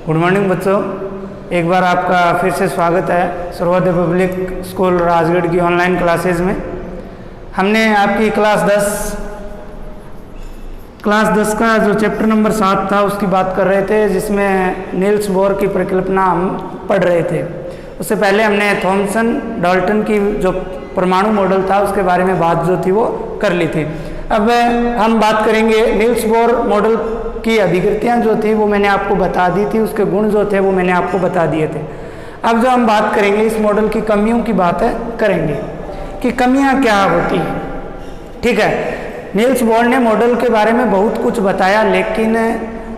Good morning बच्चों, एक बार आपका फिर से स्वागत है सर्वोदय पब्लिक स्कूल राजगढ़ की ऑनलाइन क्लासेस में। हमने आपकी क्लास 10 का जो चैप्टर नंबर 7 था उसकी बात कर रहे थे, जिसमें नील्स बोर की परिकल्पना हम पढ़ रहे थे। उससे पहले हमने थॉमसन डाल्टन की जो परमाणु मॉडल था उसके बारे में बात जो थी वो कर ली थी। अब हम बात करेंगे नील्स बोर मॉडल की अधिकृतियाँ जो थी वो मैंने आपको बता दी थी, उसके गुण जो थे वो मैंने आपको बता दिए थे। अब जो हम बात करेंगे इस मॉडल की कमियों की बात करेंगे कि कमियां क्या होती हैं। ठीक है, नील्स बोर ने मॉडल के बारे में बहुत कुछ बताया, लेकिन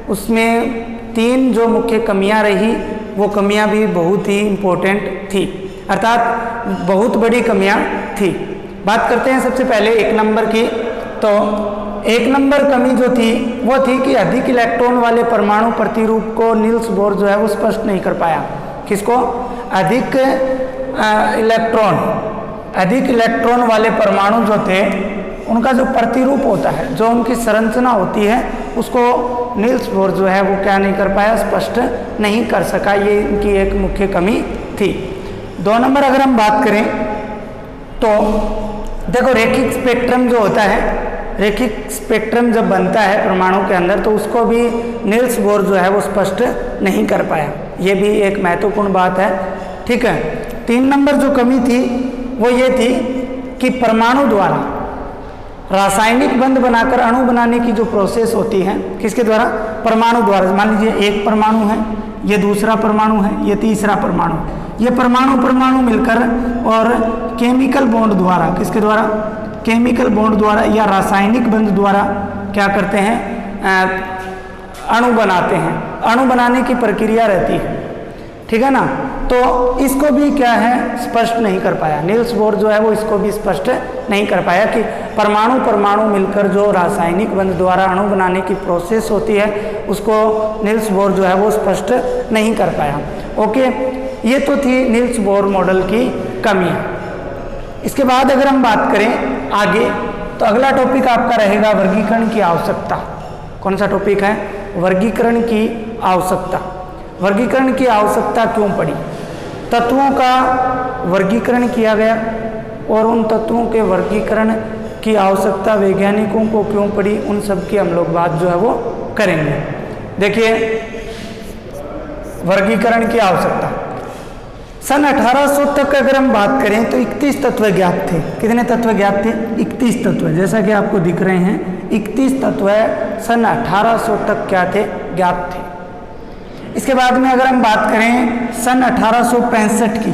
उसमें 3 जो मुख्य कमियां रही वो कमियां भी बहुत ही इम्पोर्टेंट थी, अर्थात बहुत बड़ी कमियां थी। बात करते हैं सबसे पहले 1 नंबर की। तो 1 नंबर कमी जो थी वो थी कि अधिक इलेक्ट्रॉन वाले परमाणु प्रतिरूप को नील्स बोर जो है वो स्पष्ट नहीं कर पाया। किसको? अधिक इलेक्ट्रॉन वाले परमाणु जो थे उनका जो प्रतिरूप होता है, जो उनकी संरचना होती है, उसको नील्स बोर जो है वो क्या नहीं कर पाया, स्पष्ट नहीं कर सका। ये इनकी एक मुख्य कमी थी। 2 नंबर अगर हम बात करें तो देखो, रेखिक स्पेक्ट्रम जो होता है, रेखिक स्पेक्ट्रम जब बनता है परमाणु के अंदर तो उसको भी नील्स बोर जो है वो स्पष्ट नहीं कर पाया। ये भी एक महत्वपूर्ण बात है। ठीक है, 3 नंबर जो कमी थी वो ये थी कि परमाणु द्वारा रासायनिक बंध बनाकर अणु बनाने की जो प्रोसेस होती है, किसके द्वारा? परमाणु द्वारा। मान लीजिए एक परमाणु है, ये दूसरा परमाणु है, ये तीसरा परमाणु, ये परमाणु मिलकर और केमिकल बॉन्ड द्वारा, किसके द्वारा? केमिकल बॉन्ड द्वारा या रासायनिक बंध द्वारा क्या करते हैं, अणु बनाते हैं। अणु बनाने की प्रक्रिया रहती है, ठीक है ना। तो इसको भी क्या है, स्पष्ट नहीं कर पाया। नील्स बोर जो है वो इसको भी स्पष्ट नहीं कर पाया कि परमाणु मिलकर जो रासायनिक बंध द्वारा अणु बनाने की प्रोसेस होती है उसको नील्स बोर जो है वो स्पष्ट नहीं कर पाया। ओके, ये तो थी नील्स बोर मॉडल की कमी। इसके बाद अगर हम बात करें आगे, तो अगला टॉपिक आपका रहेगा वर्गीकरण की आवश्यकता। कौन सा टॉपिक है? वर्गीकरण की आवश्यकता। वर्गीकरण की आवश्यकता क्यों पड़ी? तत्वों का वर्गीकरण किया गया और उन तत्वों के वर्गीकरण की आवश्यकता वैज्ञानिकों को क्यों पड़ी, उन सब की हम लोग बात जो है वो करेंगे। देखिए, वर्गीकरण की आवश्यकता सन 1800 तक अगर हम बात करें तो 31 तत्व ज्ञात थे। कितने तत्व ज्ञात थे? 31 तत्व। जैसा कि आपको दिख रहे हैं 31 तत्व सन 1800 तक क्या थे? ज्ञात थे। इसके बाद में अगर हम बात करें सन 1865 की,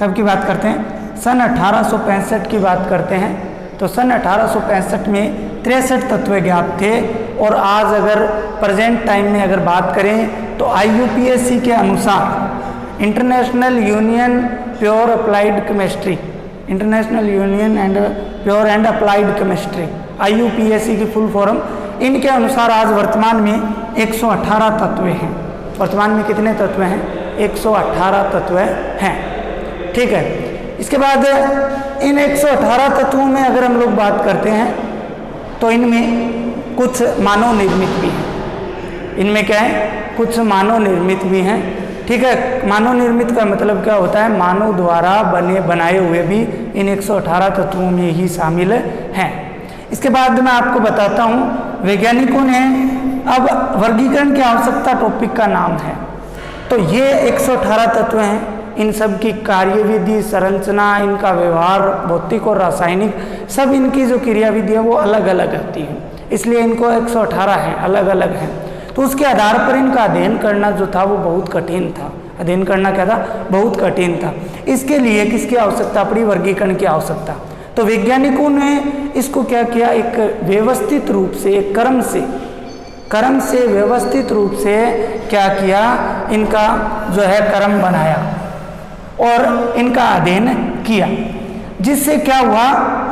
कब की बात करते हैं? सन 1865 की बात करते हैं। तो सन 1865 में 63 तत्व ज्ञात थे। और आज अगर प्रेजेंट टाइम में अगर बात करें तो IUPAC के अनुसार international union pure applied chemistry, international union and pure and applied chemistry, IUPAC की फुल फॉर्म, इनके अनुसार आज वर्तमान में 118 तत्व हैं। वर्तमान में कितने तत्व हैं? 118 तत्व हैं। ठीक है, इसके बाद इन 118 तत्वों में अगर हम लोग बात करते हैं तो इनमें कुछ मानव निर्मित भी हैं। इनमें क्या है? कुछ मानव निर्मित भी हैं। ठीक है, मानव निर्मित का मतलब क्या होता है? मानव द्वारा बनाए हुए भी इन 118 तत्वों में ही शामिल हैं। इसके बाद मैं आपको बताता हूँ, वैज्ञानिकों ने अब वर्गीकरण की आवश्यकता टॉपिक का नाम है। तो ये 118 तत्व हैं, इन सब की कार्यविधि, संरचना, इनका व्यवहार, भौतिक और रासायनिक, सब इनकी जो क्रियाविधि है वो अलग अलग होती है, इसलिए इनको 118 हैं, अलग अलग हैं। तो उसके आधार पर इनका अध्ययन करना जो था वो बहुत कठिन था। अध्ययन करना क्या था? बहुत कठिन था। इसके लिए किसकी आवश्यकता पड़ी? वर्गीकरण की आवश्यकता। तो वैज्ञानिकों ने इसको क्या किया, एक व्यवस्थित रूप से, एक क्रम से व्यवस्थित रूप से क्या किया, इनका जो है क्रम बनाया और इनका अध्ययन किया, जिससे क्या हुआ,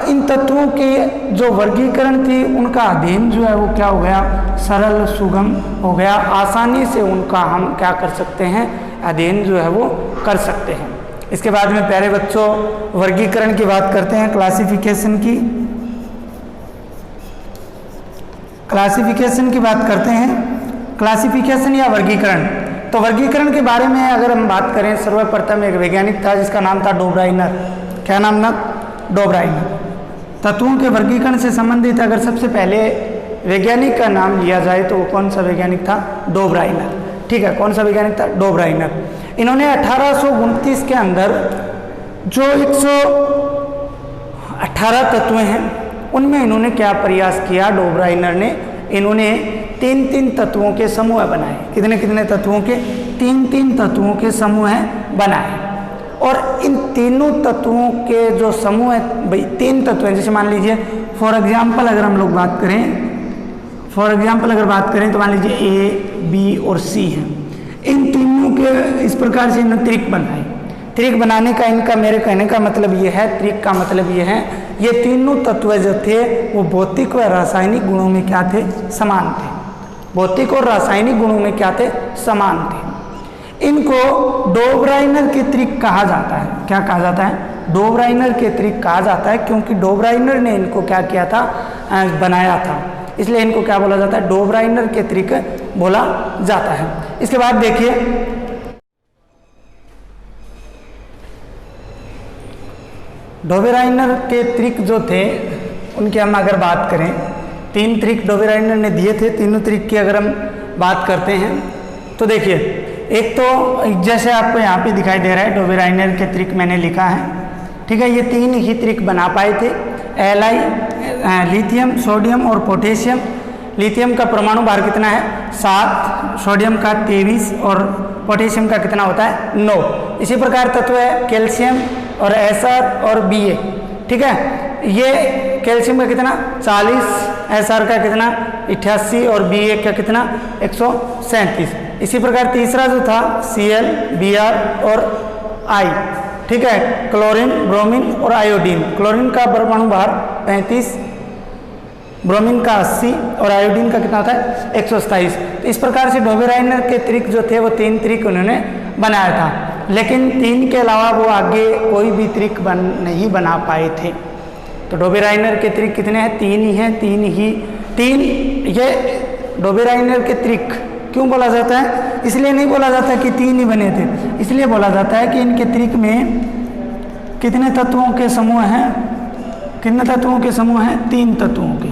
इन तत्वों के जो वर्गीकरण थी उनका अध्ययन जो है वो क्या हो गया, सरल, सुगम हो गया। आसानी से उनका हम क्या कर सकते हैं, अध्ययन जो है वो कर सकते हैं। इसके बाद में प्यारे बच्चों, वर्गीकरण की बात करते हैं, क्लासिफिकेशन की बात करते हैं। क्लासिफिकेशन या वर्गीकरण तो वर्गीकरण के बारे में अगर हम बात करें, सर्वप्रथम एक वैज्ञानिक था जिसका नाम था डोब्राइनर। क्या नाम था? डोब्राइनर। तत्वों के वर्गीकरण से संबंधित अगर सबसे पहले वैज्ञानिक का नाम लिया जाए तो वो कौन सा वैज्ञानिक था? डोब्राइनर। ठीक है, कौन सा वैज्ञानिक था? डोब्राइनर। इन्होंने 1829 के अंदर जो 118 तत्व हैं उनमें इन्होंने क्या प्रयास किया? डोब्राइनर ने इन्होंने 3-3 तत्वों के समूह बनाए। कितने तत्वों के? 3-3 तत्वों के समूह बनाए। और इन तीनों तत्वों के जो समूह है, भाई 3 तत्व हैं, जैसे मान लीजिए फॉर एग्जाम्पल अगर हम लोग बात करें, तो मान लीजिए A, B और C हैं। इन तीनों के इस प्रकार से इन्होंने त्रिक बनाए। त्रिक बनाने का इनका, मेरे कहने का मतलब ये है, त्रिक का मतलब ये है, ये तीनों तत्व जो थे वो भौतिक व रासायनिक गुणों में क्या थे? समान थे। भौतिक और रासायनिक गुणों में क्या थे? समान थे। इनको डोब्राइनर के त्रिक कहा जाता है। क्या कहा जाता है? डोब्राइनर के त्रिक कहा जाता है, क्योंकि डोब्राइनर ने इनको क्या किया था? बनाया था, इसलिए इनको क्या बोला जाता है? डोब्राइनर के त्रिक बोला जाता है। इसके बाद देखिए, डोब्राइनर के त्रिक जो थे उनकी हम अगर बात करें, 3 त्रिक डोब्राइनर ने दिए थे। तीनों त्रिक की अगर हम बात करते हैं तो देखिए, एक तो जैसे आपको यहाँ पे दिखाई दे रहा है डोब्राइनर के त्रिक मैंने लिखा है। ठीक है, ये 3 ही त्रिक बना पाए थे। Li, लिथियम, सोडियम और पोटेशियम। लिथियम का परमाणु भार कितना है? 7, सोडियम का 23 और पोटेशियम का कितना होता है? 9। इसी प्रकार तत्व है कैल्शियम और Sr और Ba। ठीक है, ये कैल्शियम का कितना? 40, Sr का कितना? 88 और Ba का कितना? 137। इसी प्रकार तीसरा जो था Cl, Br और I। ठीक है, क्लोरीन, ब्रोमीन और आयोडीन। क्लोरीन का परमाणु भार 35, ब्रोमीन का 80 और आयोडीन का कितना होता है? 127। तो इस प्रकार से डोब्राइनर के त्रिक जो थे वो 3 त्रिक उन्होंने बनाया था, लेकिन 3 के अलावा वो आगे कोई भी त्रिक नहीं बना पाए थे। तो डोब्राइनर के त्रिक कितने हैं? 3 ही हैं। 3 ये डोब्राइनर के त्रिक क्यों बोला जाता है? इसलिए नहीं बोला जाता कि 3 ही बने थे, इसलिए बोला जाता है कि इनके त्रिक में कितने तत्वों के समूह हैं? कितने तत्वों के समूह हैं? 3 तत्वों के।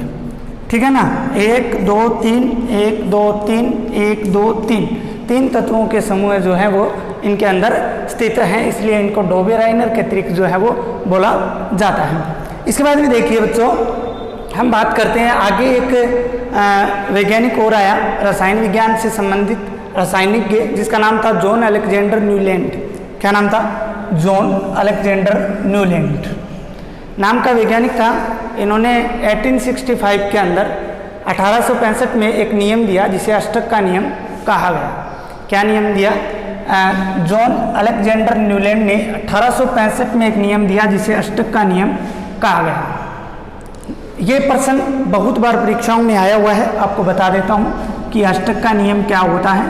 ठीक है ना, 1 2 3, 1 2 3, 1 2 3, 3 तत्वों के समूह जो है वो इनके अंदर स्थित हैं, इसलिए इनको डोब्राइनर के त्रिक जो है वो बोला जाता है। इसके बाद में देखिए बच्चों, हम बात करते हैं आगे। एक वैज्ञानिक और आया रसायन विज्ञान से संबंधित रासायनिज्ञ, जिसका नाम था जॉन अलेक्जेंडर न्यूलैंड। क्या नाम था? जॉन अलेक्जेंडर न्यूलैंड नाम का वैज्ञानिक था। इन्होंने 1865 के अंदर 1865 में एक नियम दिया जिसे अष्टक का नियम कहा गया। क्या नियम दिया? जॉन अलेक्जेंडर न्यूलैंड ने 1865 में एक नियम दिया जिसे अष्टक का नियम कहा गया। ये प्रश्न बहुत बार परीक्षाओं में आया हुआ है, आपको बता देता हूँ कि अष्टक का नियम क्या होता है,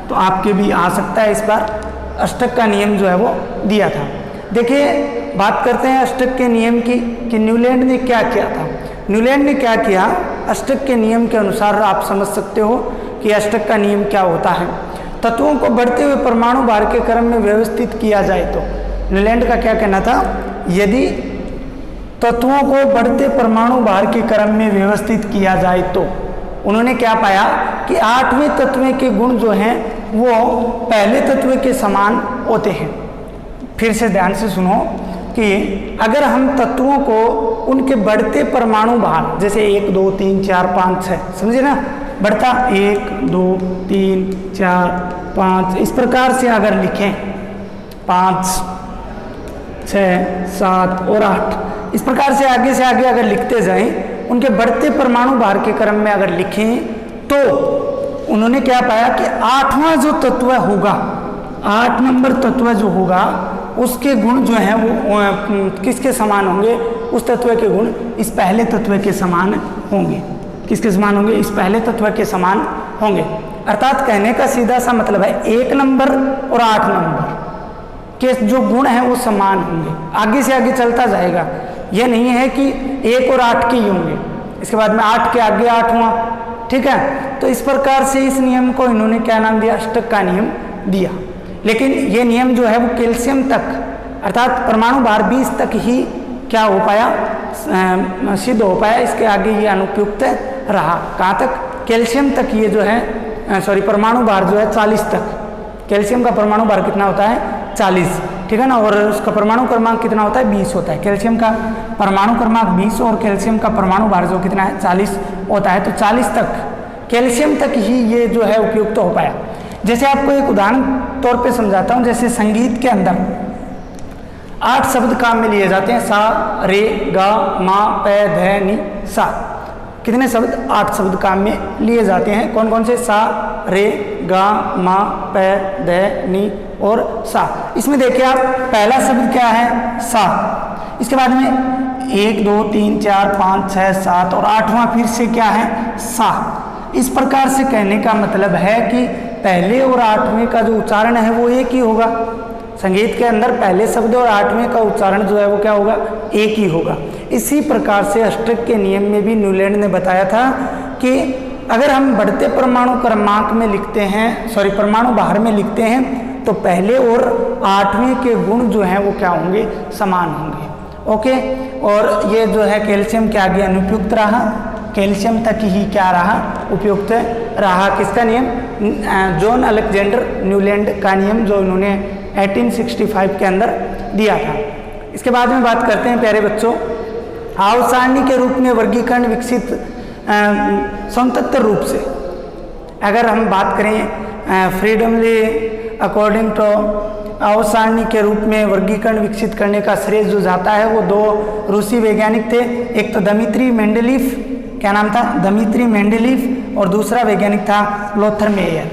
तो आपके भी आ सकता है इस बार। अष्टक का नियम जो है वो दिया था। देखिए, बात करते हैं अष्टक के नियम की कि न्यूलैंड ने क्या किया था। न्यूलैंड ने क्या किया? अष्टक के नियम के अनुसार आप समझ सकते हो कि अष्टक का नियम क्या होता है। तत्वों को बढ़ते हुए परमाणु भार के क्रम में व्यवस्थित किया जाए तो, न्यूलैंड का क्या कहना था? यदि तत्वों को बढ़ते परमाणु भार के क्रम में व्यवस्थित किया जाए तो उन्होंने क्या पाया कि 8वें तत्व के गुण जो हैं वो पहले तत्व के समान होते हैं। फिर से ध्यान से सुनो कि अगर हम तत्वों को उनके बढ़ते परमाणु भार, जैसे 1 2 3 4 5 6, समझे ना, बढ़ता 1 2 3 4 5, इस प्रकार से अगर लिखें 5 6 7 और 8, इस प्रकार से आगे अगर लिखते जाएं, उनके बढ़ते परमाणु भार के क्रम में अगर लिखें तो उन्होंने क्या पाया कि 8वां जो तत्व होगा, 8 नंबर तत्व जो होगा उसके गुण जो हैं वो किसके समान होंगे? उस तत्व के गुण इस पहले तत्व के समान होंगे। किसके समान होंगे? इस पहले तत्व के समान होंगे। अर्थात कहने का सीधा सा मतलब है 1 नंबर और 8 नंबर के जो गुण हैं वो समान होंगे। आगे से आगे चलता जाएगा, यह नहीं है कि 1 और 8 के ही होंगे, इसके बाद में 8 के आगे 8वां। ठीक है, तो इस प्रकार से इस नियम को इन्होंने क्या नाम दिया? अष्टक का नियम दिया। लेकिन ये नियम जो है वो कैल्शियम तक, अर्थात परमाणु भार 20 तक ही क्या हो पाया, सिद्ध हो पाया। इसके आगे ये अनुपयुक्त रहा। कहाँ तक? कैल्शियम तक ये जो है परमाणु भार जो है 40 तक। कैल्शियम का परमाणु भार कितना होता है? 40, ठीक है ना। और उसका परमाणु क्रमांक कितना होता है? 20 होता है। कैल्शियम का परमाणु क्रमांक 20 और कैल्शियम का परमाणु भार जो कितना है? 40 होता है। तो 40 तक, कैल्शियम तक ही ये जो है उपयुक्त हो पाया। जैसे आपको एक उदाहरण तौर पे समझाता हूँ। जैसे संगीत के अंदर 8 शब्द काम में लिए जाते हैं, सा, रे, गा, मा, पे, ध, नी, सा। कितने शब्द? 8 शब्द काम में लिए जाते हैं। कौन कौन से? सा, रे, गा, मा, पे, ध, नी और सा। इसमें देखिए आप, पहला शब्द क्या है? सा। इसके बाद में 1 2 3 4 5 6 7 और 8वां फिर से क्या है? सा। इस प्रकार से कहने का मतलब है कि पहले और 8वें का जो उच्चारण है वो एक ही होगा। संगीत के अंदर पहले शब्द और 8वें का उच्चारण जो है वो क्या होगा? एक ही होगा। इसी प्रकार से अष्टक के नियम में भी न्यूलैंड ने बताया था कि अगर हम बढ़ते परमाणु क्रमांक में लिखते हैं, परमाणु भार में लिखते हैं, तो पहले और 8वें के गुण जो हैं वो क्या होंगे? समान होंगे। ओके। और ये जो है कैल्शियम के आगे अनुपयुक्त रहा, कैल्शियम तक ही क्या रहा? उपयुक्त रहा। किसका नियम? जॉन अलेक्जेंडर न्यूलैंड का नियम, जो इन्होंने 1865 के अंदर दिया था। इसके बाद में बात करते हैं प्यारे बच्चों, आवर्त सारणी के रूप में वर्गीकरण विकसित स्वतंत्र रूप से। अगर हम बात करें फ्रीडमली अकॉर्डिंग टू आवर्त सारणी के रूप में वर्गीकरण विकसित करने का श्रेय जो जाता है वो 2 रूसी वैज्ञानिक थे। एक तो दमित्री मेंडेलीफ, क्या नाम था? Dmitri Mendeleev. और दूसरा वैज्ञानिक था लोथर मेयर।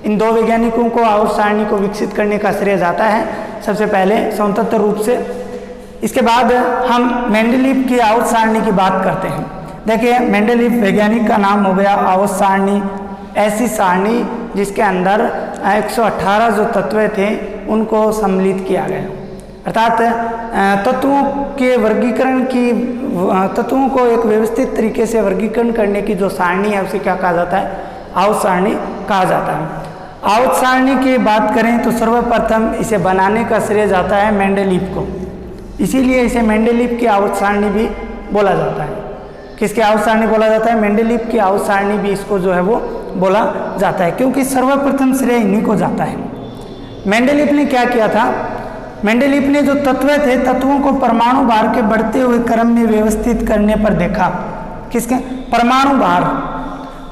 इन 2 वैज्ञानिकों को आवर्त सारणी को विकसित करने का श्रेय जाता है सबसे पहले स्वतंत्र रूप से। इसके बाद हम मेंडेलीफ की आवर्त सारणी की बात करते हैं। देखिए, मेंडेलीफ वैज्ञानिक का नाम हो गया आवर्त सारणी, ऐसी सारणी जिसके अंदर 118 जो तत्व थे उनको सम्मिलित किया गया। अर्थात तत्वों के वर्गीकरण की, तत्वों को एक व्यवस्थित तरीके से वर्गीकरण करने की जो सारणी है उसे क्या कहा जाता है? आवर्त सारणी कहा जाता है। आवर्त सारणी की बात करें तो सर्वप्रथम इसे बनाने का श्रेय जाता है मेंडेलीफ को। इसीलिए इसे मेंडेलीफ की आवर्त सारणी भी बोला जाता है। किसकी आवर्त सारणी बोला जाता है? मेंडेलीफ की आवर्त सारणी भी इसको जो है वो बोला जाता है, क्योंकि सर्वप्रथम श्रेय इन्हीं को जाता है। मेंडेलीफ ने क्या किया था? मेंडेलीफ ने जो तत्व थे, तत्वों को परमाणु भार के बढ़ते हुए क्रम में व्यवस्थित करने पर देखा। किसके? परमाणु भार,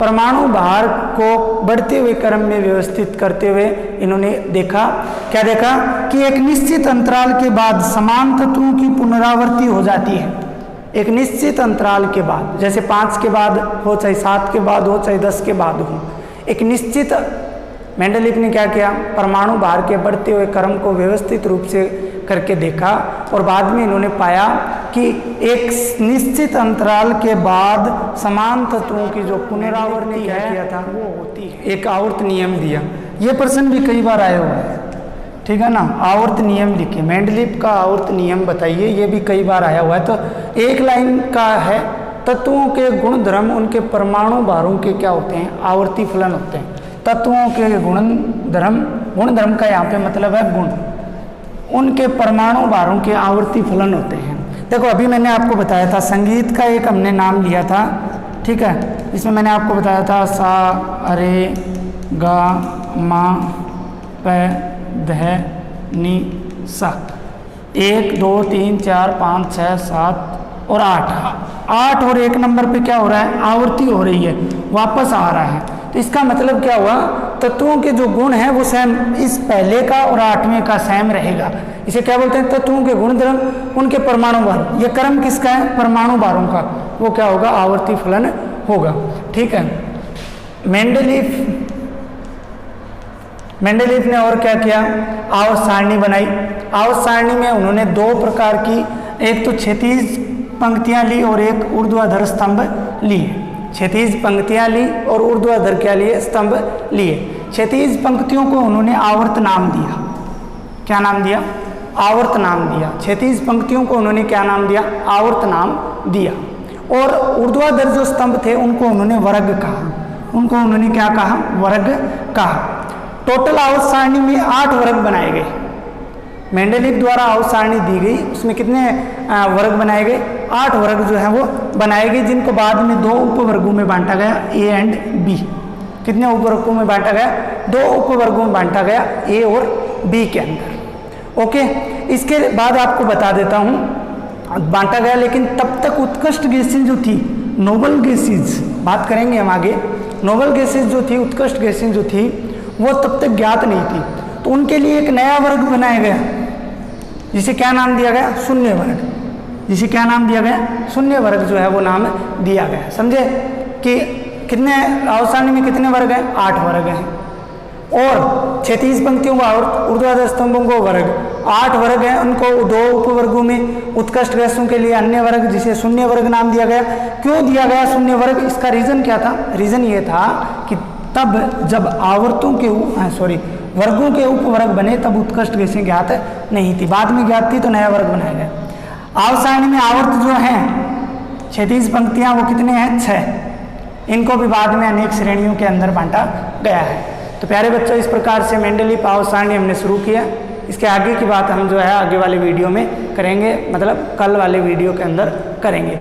परमाणु भार को बढ़ते हुए क्रम में व्यवस्थित करते हुए इन्होंने देखा, क्या देखा? कि एक निश्चित अंतराल के बाद समान तत्वों की पुनरावृत्ति हो जाती है। एक निश्चित अंतराल के बाद, जैसे 5 के बाद हो, चाहे 7 के बाद हो, चाहे 10 के बाद हो, एक निश्चित, मेंडेलीफ ने क्या किया? परमाणु भार के बढ़ते हुए क्रम को व्यवस्थित रूप से करके देखा और बाद में इन्होंने पाया कि एक निश्चित अंतराल के बाद समान तत्वों की जो पुनरावृत्ति किया था वो होती है। एक आवर्त नियम दिया। ये प्रश्न भी कई बार आया हुआ है, ठीक है ना। आवर्त नियम लिखे, मेंडेलीफ का आवर्त नियम बताइए, ये भी कई बार आया हुआ है। तो एक लाइन का है, तत्वों के गुण धर्म उनके परमाणु भारों के क्या होते हैं? आवर्ती फलन होते हैं। तत्वों के गुण धर्म का यहाँ पे मतलब है गुण, उनके परमाणु भारों के आवर्ती फलन होते हैं। देखो, अभी मैंने आपको बताया था संगीत का एक हमने नाम लिया था, ठीक है। इसमें मैंने आपको बताया था सा, रे, गा, मा, पे, ध, नी, सा। 1 2 3 4 5 6 7 और 8 और 1 नंबर पे क्या हो रहा है? आवर्ती हो रही है, वापस आ रहा है। तो इसका मतलब क्या हुआ? तत्वों के जो गुण हैं वो सेम, इस पहले का और 8वें का सेम रहेगा। इसे क्या बोलते हैं? तत्वों के गुण धर्म उनके परमाणु भार। ये क्रम किसका है? परमाणु भारों का। वो क्या होगा? आवर्ती फलन होगा, ठीक है। मेंडेलीफ ने और क्या किया? आवर्त सारणी बनाई। आवर्त सारणी में उन्होंने 2 प्रकार की, एक तो क्षैतिज पंक्तियां ली और एक ऊर्ध्वाधर स्तंभ लिए। क्षैतिज पंक्तियां ली और ऊर्ध्वाधर क्या लिए? स्तंभ लिए। क्षैतिज पंक्तियों को उन्होंने आवर्त नाम दिया। क्या नाम दिया? आवर्त नाम दिया। क्षैतिज पंक्तियों को उन्होंने क्या नाम दिया? आवर्त नाम दिया। और ऊर्ध्वाधर जो स्तंभ थे उनको उन्होंने वर्ग कहा। उनको उन्होंने क्या कहा? वर्ग कहा। टोटल आवर्त सारणी में 8 वर्ग बनाए गए। मेंडलीव द्वारा आवर्त सारणी दी गई, उसमें कितने वर्ग बनाए गए? 8 वर्ग जो है वो बनाए गए, जिनको बाद में 2 उपवर्गों में बांटा गया, ए एंड बी। कितने उपवर्गों में बांटा गया? 2 उपवर्गों में बांटा गया, ए और बी के अंदर। ओके, इसके बाद आपको बता देता हूँ बांटा गया, लेकिन तब तक उत्कृष्ट गैसें जो थी, नोबल गैसेज, बात करेंगे हम आगे, नोबल गैसेज जो थी, उत्कृष्ट गैसें जो थी, वो तब तक ज्ञात नहीं थी। तो उनके लिए एक नया वर्ग बनाया गया, जिसे क्या नाम दिया गया? शून्य वर्ग। जिसे क्या नाम दिया गया? शून्य वर्ग जो है वो नाम दिया गया। समझे कि कितने आवर्त सारणी में कितने वर्ग हैं? 8 वर्ग हैं। और 36 पंक्तियों का आवर्त, ऊर्ध्वाधर स्तंभों को वर्ग 8 वर्ग हैं, उनको 2 उपवर्गों में, उत्कृष्ट गैसों के लिए अन्य वर्ग, जिसे शून्य वर्ग नाम दिया गया। क्यों दिया गया शून्य वर्ग? इसका रीजन क्या था? रीजन ये था कि तब जब आवर्तों के वर्गों के उपवर्ग बने, तब उत्कृष्ट गैसें ज्ञात नहीं थी, बाद में ज्ञात थी तो नया वर्ग बनाया गया। आवर्त सारणी में आवर्त जो हैं 36 पंक्तियां, वो कितने हैं? 6। इनको भी बाद में अनेक श्रेणियों के अंदर बांटा गया है। तो प्यारे बच्चों, इस प्रकार से मेंडलीव आवर्त सारणी हमने शुरू किया। इसके आगे की बात हम जो है आगे वाले वीडियो में करेंगे, मतलब कल वाले वीडियो के अंदर करेंगे।